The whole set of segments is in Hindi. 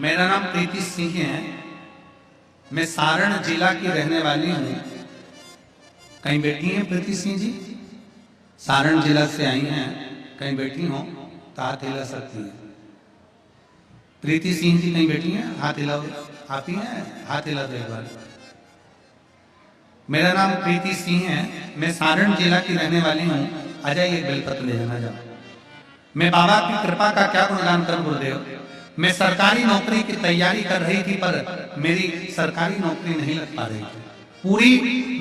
मेरा नाम प्रीति सिंह है। मैं सारण जिला की रहने वाली हूँ। कहीं बैठी हैं प्रीति सिंह जी? सारण जिला से आई हैं, कहीं बैठी हो तो हाथ हिला सकती है। प्रीति सिंह जी कहीं बैठी हैं? हाथ हिलाओ। आप ही हैं? हाथ हिला दो एक बार। मेरा नाम प्रीति सिंह है। मैं सारण जिला की रहने वाली हूँ। अजय एक बेलपत्र ले जाना जाओ। मैं बाबा की कृपा का क्या गुणगान करूं गुरुदेव। मैं सरकारी नौकरी की तैयारी कर रही थी, पर मेरी सरकारी नौकरी नहीं लग पा रही थी। पूरी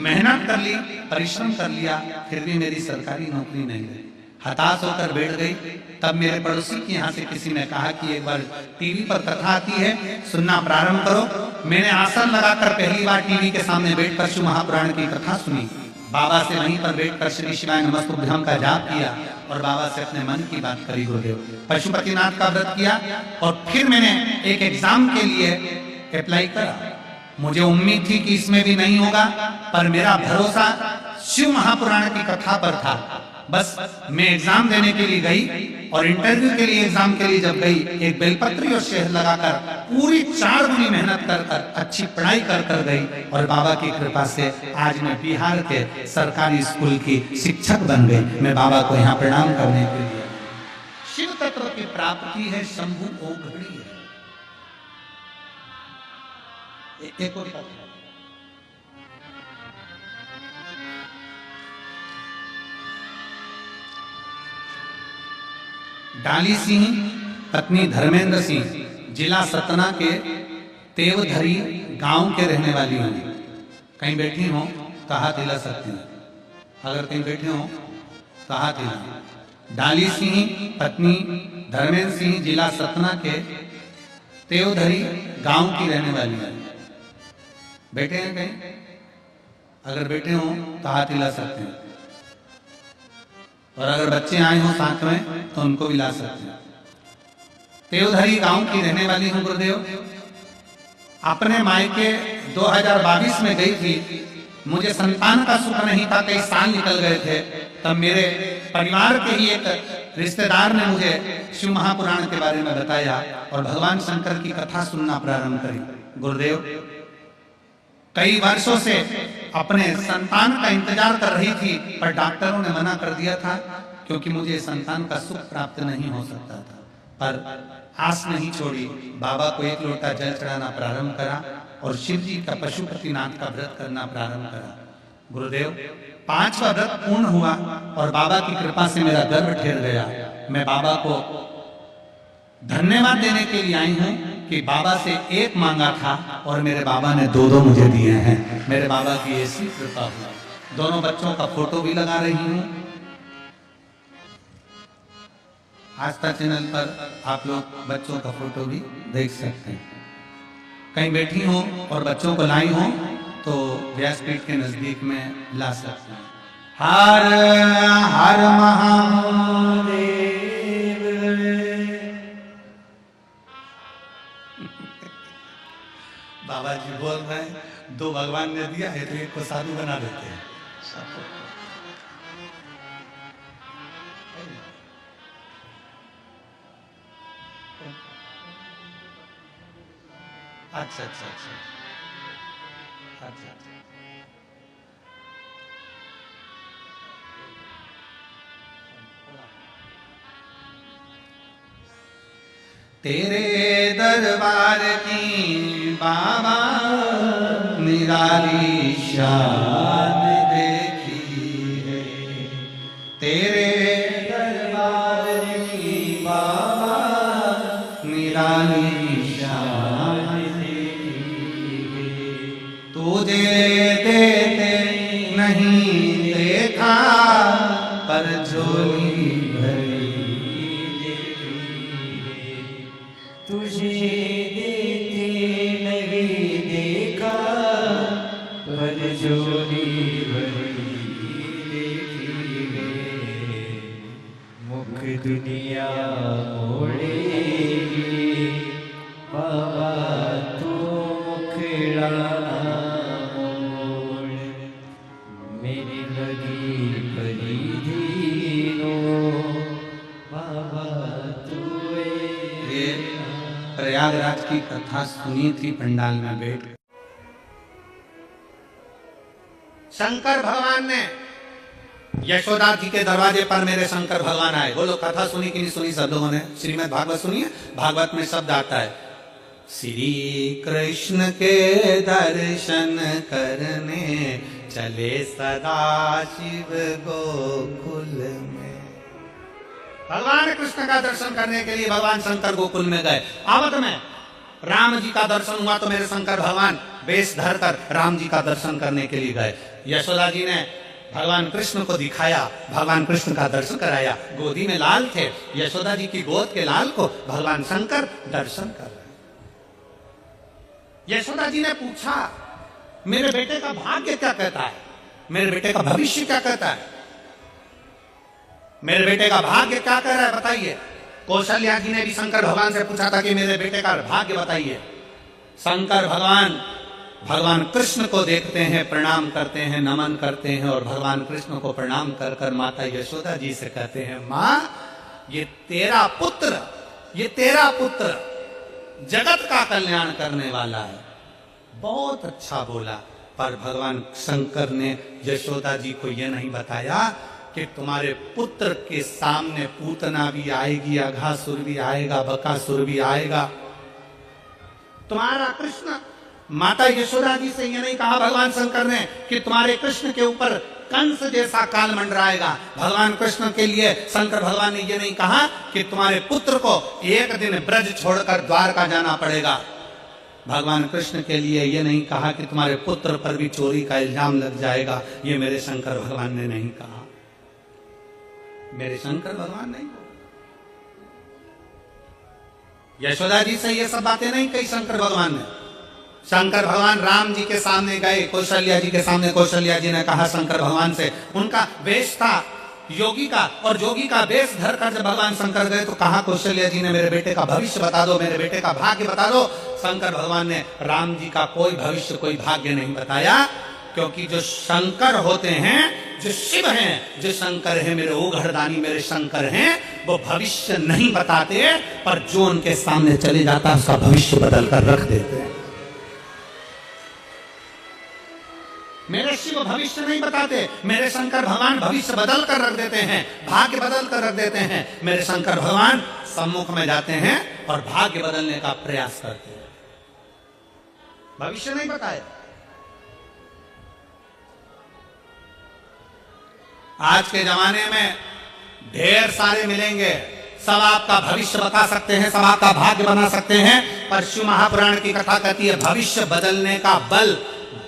मेहनत कर ली, परिश्रम कर लिया, फिर भी मेरी सरकारी नौकरी नहीं लगी। हताश होकर बैठ गई। तब मेरे पड़ोसी के यहाँ से किसी ने कहा कि एक बार टीवी पर कथा आती है, सुनना प्रारंभ करो। मैंने आसन लगाकर पहली बार टीवी के सामने बैठकर शिव महापुराण की कथा सुनी। बाबा से वहीं पर बैठकर श्री शिवाय नमस्तुभ्यं का जाप किया और बाबा से अपने मन की बात करी गुरुदेव। पशुपतिनाथ का व्रत किया और फिर मैंने एक एग्जाम के लिए अप्लाई करा। मुझे उम्मीद थी कि इसमें भी नहीं होगा, पर मेरा भरोसा शिव महापुराण की कथा पर था। बस मैं एग्जाम देने के लिए गई और इंटरव्यू के लिए एग्जाम के लिए जब गई, एक बेलपत्री और शहद लगाकर पूरी 4 गुनी मेहनत कर अच्छी पढ़ाई कर गई और बाबा की कृपा से आज मैं बिहार के सरकारी स्कूल की शिक्षक बन गई। मैं बाबा को यहाँ प्रणाम करने के लिए। शिव तत्व की प्राप्ति है, शंभु ओघड़ी है। एक और डाली सिंह पत्नी धर्मेंद्र सिंह जिला सतना के तेवधरी गांव के रहने वाली हूँ। कहीं बैठी हो तो हाथ हिला सकती हैं। अगर कहीं बैठे हो तो हाथ हिला। डाली सिंह पत्नी धर्मेंद्र सिंह जिला सतना के तेवधरी गांव की रहने वाली है। बैठे हैं कहीं? अगर बैठे हो तो हाथ हिला सकते हैं। और अगर बच्चे आए हो साथ में तो उनको भी ला सकते हैं। तेवधरी गांव की रहने वाली हूं गुरुदेव। अपने मायके 2022 में गई थी। मुझे संतान का सुख नहीं था, कई साल निकल गए थे। तब मेरे परिवार के ही एक रिश्तेदार ने मुझे शिव महापुराण के बारे में बताया और भगवान शंकर की कथा सुनना प्रारंभ करी। गुरुदेव कई वर्षों से अपने संतान का इंतजार कर रही थी, पर डॉक्टरों ने मना कर दिया था क्योंकि मुझे संतान का सुख प्राप्त नहीं हो सकता था। पर आस नहीं छोड़ी, बाबा को एक लोटा जल चढ़ाना प्रारंभ करा और शिव जी का पशुपतिनाथ का व्रत करना प्रारंभ करा। गुरुदेव 5वां व्रत पूर्ण हुआ और बाबा की कृपा से मेरा गर्भ ठहर गया। मैं बाबा को धन्यवाद देने के लिए आई हूँ कि बाबा से एक मांगा था और मेरे बाबा ने 2 मुझे दिए हैं। मेरे बाबा की ऐसी कृपा हुआ। दोनों बच्चों का फोटो भी लगा रही हूँ। आस्था चैनल पर आप लोग बच्चों का फोटो भी देख सकते हैं। कहीं बैठी हो और बच्चों को लाई हो तो व्यासपीठ के नजदीक में ला सकते हैं। हर हर महादेव। बाबा जी बोल रहे हैं 2 भगवान ने दिया है तो एक को साधु बना देते हैं। अच्छा अच्छा अच्छा अच्छा अच्छा। तेरे दरबार की बाबा निराली शान देखी है। तेरे दरबार की बाबा निराली शान देखी है। तुझे देते नहीं देखा, पर झोली भरी तुझे देते नहीं देखा, पर जोड़ी भरी देखी है। मुख दुनिया मोड़ेगी बाबा, तू मुखड़ा मोड़। मेरी लगी परिधीनो बाबा तू प्रयागराज की कथा सुनी थी पंडाल में बैठ। शंकर भगवान ने यशोदा जी के दरवाजे पर मेरे शंकर भगवान आए। बोलो कथा सुनी कि नहीं सुनी सब लोगों ने? श्रीमद् भागवत सुनी है? भागवत में शब्द आता है श्री कृष्ण के दर्शन करने चले सदा शिव गोकुल में। भगवान कृष्ण का दर्शन करने के लिए भगवान शंकर गोकुल में गए। आवत में राम जी का दर्शन हुआ तो मेरे शंकर भगवान वेश धरकर राम जी का दर्शन करने के लिए गए। यशोदा जी ने भगवान कृष्ण को दिखाया, भगवान कृष्ण का दर्शन कराया। गोदी में लाल थे, यशोदा जी की गोद के लाल को भगवान शंकर दर्शन कर रहे। यशोदा जी ने पूछा मेरे बेटे का भाग्य क्या कहता है, मेरे बेटे का भविष्य क्या कहता है, मेरे बेटे का भाग्य क्या कह रहा है बताइए। कौशल्या जी ने भी शंकर भगवान से पूछा था कि मेरे बेटे का भाग्य बताइए। शंकर भगवान भगवान कृष्ण को देखते हैं, प्रणाम करते हैं, नमन करते हैं और भगवान कृष्ण को प्रणाम कर कर माता यशोदा जी से कहते हैं माँ ये तेरा पुत्र, ये तेरा पुत्र जगत का कल्याण करने वाला है। बहुत अच्छा बोला। पर भगवान शंकर ने यशोदा जी को यह नहीं बताया कि तुम्हारे पुत्र के सामने पूतना भी आएगी, अघासुर भी आएगा, बकासुर भी आएगा। तुम्हारा कृष्ण, माता यशोदा जी से ये नहीं कहा भगवान शंकर ने कि तुम्हारे कृष्ण के ऊपर कंस जैसा काल मंडराएगा। भगवान कृष्ण के लिए शंकर भगवान ने ये नहीं कहा कि तुम्हारे पुत्र को एक दिन ब्रज छोड़कर द्वारका जाना पड़ेगा। भगवान कृष्ण के लिए ये नहीं कहा कि तुम्हारे पुत्र पर भी चोरी का इल्जाम लग जाएगा। ये मेरे शंकर भगवान ने नहीं कहा, मेरे शंकर भगवान नहीं। यशोदा जी से ये सब बातें नहीं कही शंकर भगवान ने। शंकर भगवान राम जी के सामने गए, कौशल्या जी के सामने। कौशल्या जी ने कहा शंकर भगवान से, उनका वेश था योगी का, और जोगी का वेश धर कर जब भगवान शंकर गए तो कहा कौशल्या जी ने मेरे बेटे का भविष्य बता दो, मेरे बेटे का भाग्य बता दो। शंकर भगवान ने राम जी का कोई भविष्य, कोई भाग्य नहीं बताया, क्योंकि जो शंकर होते हैं, जो शिव हैं, जो शंकर हैं, मेरे ओघड़दानी मेरे शंकर हैं, वो भविष्य नहीं बताते, पर जो उनके सामने चले जाता है उसका भविष्य बदल कर रख देते हैं। मेरे शिव भविष्य नहीं बताते, मेरे शंकर भगवान भविष्य बदल कर रख देते हैं, भाग्य बदल कर रख देते हैं। मेरे शंकर भगवान सम्मुख में जाते हैं और भाग्य बदलने का प्रयास करते हैं, भविष्य नहीं बताए। आज के जमाने में ढेर सारे मिलेंगे, सब आपका भविष्य बता सकते हैं, सब आपका भाग्य बना सकते हैं, पर शिव महापुराण की कथा कहती है भविष्य बदलने का बल,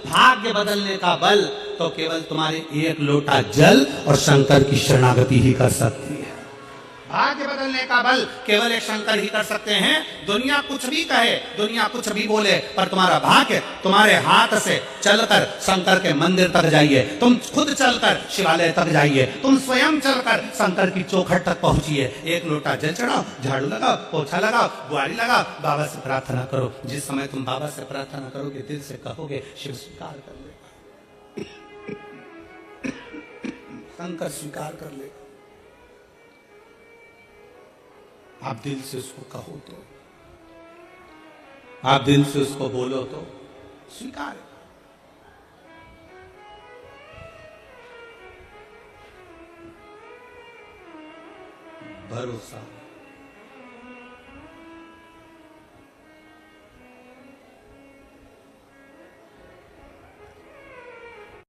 भाग्य बदलने का बल तो केवल तुम्हारे एक लोटा जल और शंकर की शरणागति ही कर सकती है। भाग्य बदलने का बल केवल एक शंकर ही कर सकते हैं। दुनिया कुछ भी कहे, दुनिया कुछ भी बोले, पर तुम्हारा भाग्य तुम्हारे हाथ से चलकर शंकर के मंदिर तक जाइए, तुम खुद चलकर शिवालय तक जाइए, तुम स्वयं चलकर शंकर की चौखट तक पहुंचिए। एक लोटा जल चढ़ाओ, झाड़ू लगाओ, पोछा लगाओ, बुआरी लगाओ, बाबा से प्रार्थना करो। जिस समय तुम बाबा से प्रार्थना करोगे, दिल से कहोगे, शिव स्वीकार कर लेगा, शंकर स्वीकार कर लेगा। आप दिल से उसको कहो तो, आप दिल से उसको बोलो तो स्वीकार। भरोसा